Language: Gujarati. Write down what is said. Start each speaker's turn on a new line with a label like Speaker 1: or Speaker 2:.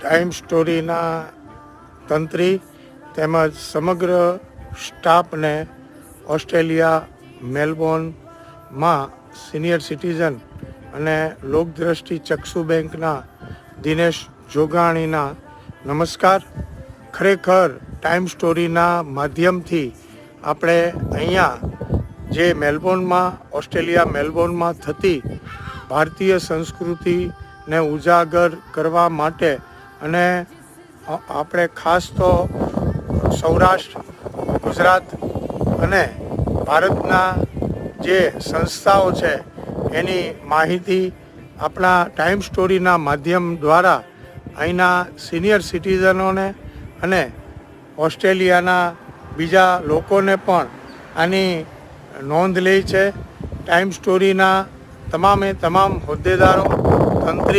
Speaker 1: ટાઈમ સ્ટોરીના તંત્રી તેમજ સમગ્ર સ્ટાફને ઓસ્ટ્રેલિયા મેલબોર્નમાં સિનિયર સિટીઝન અને લોકદ્રષ્ટિ ચક્ષુ બેંકના દિનેશ જોગાણીના નમસ્કાર. ખરેખર ટાઈમ સ્ટોરીના માધ્યમથી આપણે અહીંયા જે મેલબોર્નમાં ઓસ્ટ્રેલિયા મેલબોર્નમાં થતી ભારતીય સંસ્કૃતિને ઉજાગર કરવા માટે અને આપણે ખાસ તો સૌરાષ્ટ્ર, ગુજરાત અને ભારતના જે સંસ્થાઓ છે એની માહિતી આપણા ટાઈમ સ્ટોરીના માધ્યમ દ્વારા અહીંના સિનિયર સિટીઝનોને અને ઓસ્ટ્રેલિયાના બીજા લોકોને પણ આની નોંધ લે છે. ટાઈમ સ્ટોરીના તમામે તમામ હોદ્દેદારો, તંત્રી